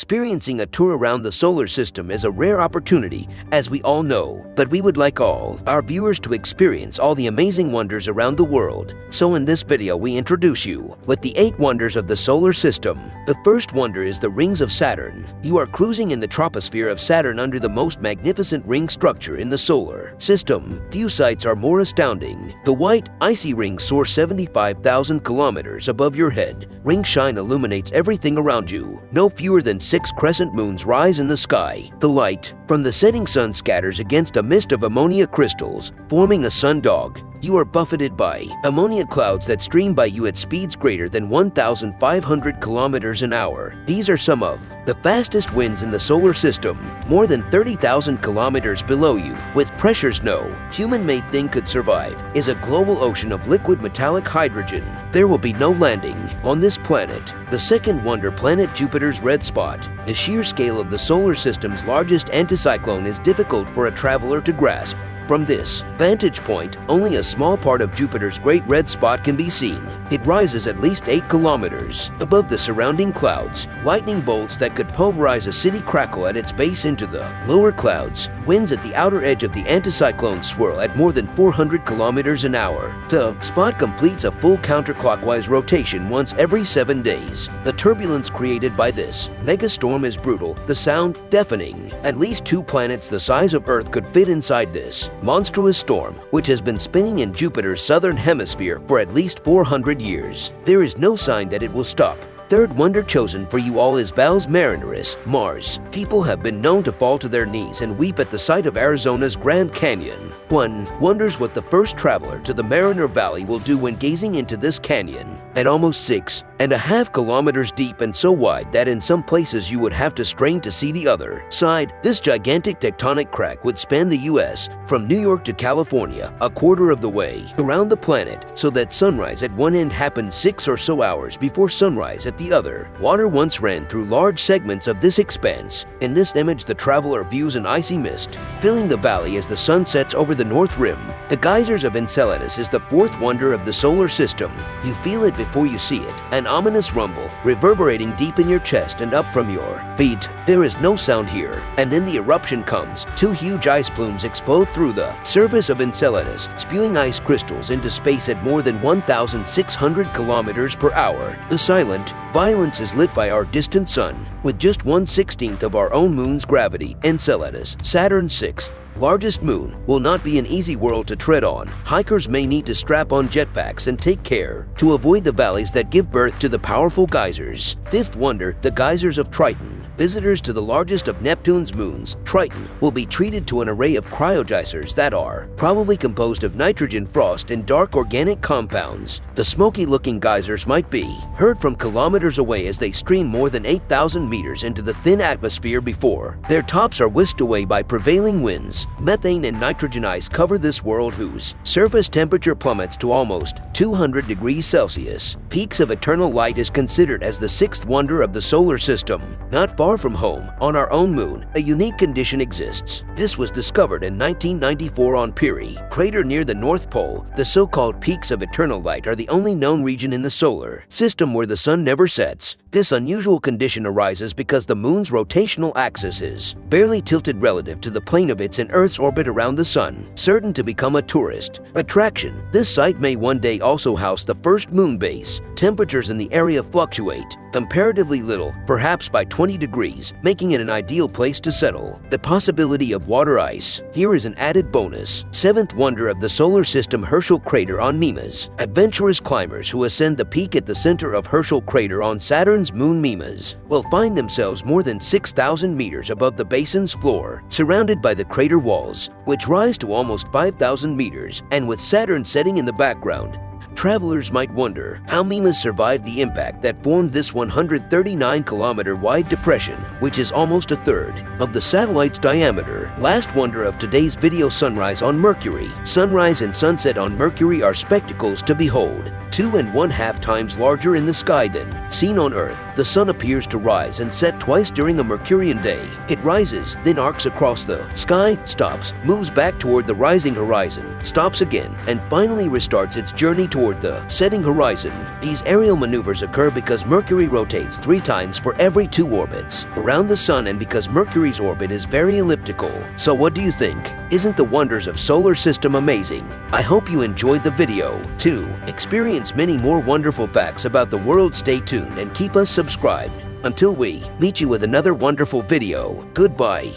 Experiencing a tour around the solar system is a rare opportunity, as we all know, but we would like all our viewers to experience all the amazing wonders around the world. So in this video we introduce you with the 8 wonders of the solar system. The first wonder is the rings of Saturn. You are cruising in the troposphere of Saturn under the most magnificent ring structure in the solar system. Few sights are more astounding. The white, icy rings soar 75,000 kilometers above your head. Ring shine illuminates everything around you. No fewer than 6 crescent moons rise in the sky. The light from the setting sun scatters against a mist of ammonia crystals, forming a sundog. You are buffeted by ammonia clouds that stream by you at speeds greater than 1,500 kilometers an hour. These are some of the fastest winds in the solar system, more than 30,000 kilometers below you, with pressures no human-made thing could survive, is a global ocean of liquid metallic hydrogen. There will be no landing on this planet. The second wonder, planet Jupiter's red spot. The sheer scale of the solar system's largest anticyclone is difficult for a traveler to grasp. From this vantage point, only a small part of Jupiter's great red spot can be seen. It rises at least 8 kilometers above the surrounding clouds. Lightning bolts that could pulverize a city crackle at its base into the lower clouds. Winds at the outer edge of the anticyclone swirl at more than 400 kilometers an hour. The spot completes a full counterclockwise rotation once every 7 days. The turbulence created by this megastorm is brutal, the sound deafening. At least 2 planets the size of Earth could fit inside this monstrous storm, which has been spinning in Jupiter's southern hemisphere for at least 400 years. There is no sign that it will stop. Third wonder chosen for you all is VALLES MARINERIS, Mars. People have been known to fall to their knees and weep at the sight of Arizona's Grand Canyon. One wonders what the first traveler to the Mariner Valley will do when gazing into this canyon. At almost 6.5 kilometers deep and so wide that in some places you would have to strain to see the other side, this gigantic tectonic crack would span the US from New York to California, a quarter of the way around the planet, so that sunrise at one end happened 6 or so hours before sunrise at the other. Water once ran through large segments of this expanse. In this image, the traveler views an icy mist filling the valley as the sun sets over the north rim. The geysers of ENCELADUS is the 4th wonder of the solar system. You feel it before you see it, an ominous rumble reverberating deep in your chest and up from your feet. There is no sound here, and then the eruption comes. 2 huge ice plumes explode through the surface of ENCELADUS, spewing ice crystals into space at more than 1,600 kilometers per hour. The silent violence is lit by our distant sun, with just 1/16 of our own moon's gravity. Enceladus, Saturn's 6th largest moon, will not be an easy world to tread on. Hikers may need to strap on jetpacks and take care to avoid the valleys that give birth to the powerful geysers. 5th wonder, the geysers of Triton. Visitors to the largest of Neptune's moons, Triton, will be treated to an array of cryogeysers that are probably composed of nitrogen frost and dark organic compounds. The smoky-looking geysers might be heard from kilometers away as they stream more than 8,000 meters into the thin atmosphere before their tops are whisked away by prevailing winds. Methane and nitrogen ice cover this world, whose surface temperature plummets to almost 200 degrees Celsius. Peaks of eternal light is considered as the 6th wonder of the solar system. Not far from home, on our own moon, a unique condition exists. This was discovered in 1994 on Peary crater near the North Pole. The so-called peaks of eternal light are the only known region in the solar system where the sun never sets. This unusual condition arises because the moon's rotational axis is barely tilted relative to the plane of its and Earth's orbit around the sun, certain to become a tourist attraction. This site may one day also house the first moon base. Temperatures in the area fluctuate comparatively little, perhaps by 20 degrees, making it an ideal place to settle. The possibility of water ice. Here is an added bonus. 7th wonder of the solar system, Herschel crater on MIMAS. Adventurous climbers who ascend the peak at the center of Herschel crater on Saturn's moon MIMAS will find themselves more than 6,000 meters above the basin's floor, surrounded by the crater walls, which rise to almost 5,000 meters, and with Saturn setting in the background. Travelers might wonder how MIMAS survived the impact that formed this 139-kilometer wide depression, which is almost a third of the satellite's diameter. Last wonder of today's video, sunrise on Mercury. Sunrise and sunset on Mercury are spectacles to behold, 2.5 times larger in the sky than seen on Earth. The sun appears to rise and set twice during a Mercurian day. It rises, then arcs across the sky, stops, moves back toward the rising horizon, stops again, and finally restarts its journey toward the setting horizon. These aerial maneuvers occur because Mercury rotates 3 times for every 2 orbits around the sun, and because Mercury's orbit is very elliptical. So what do you think? Isn't the wonders of solar system amazing? I hope you enjoyed the video. To experience many more wonderful facts about the world, stay tuned and keep us subscribed. Until we meet you with another wonderful video, goodbye.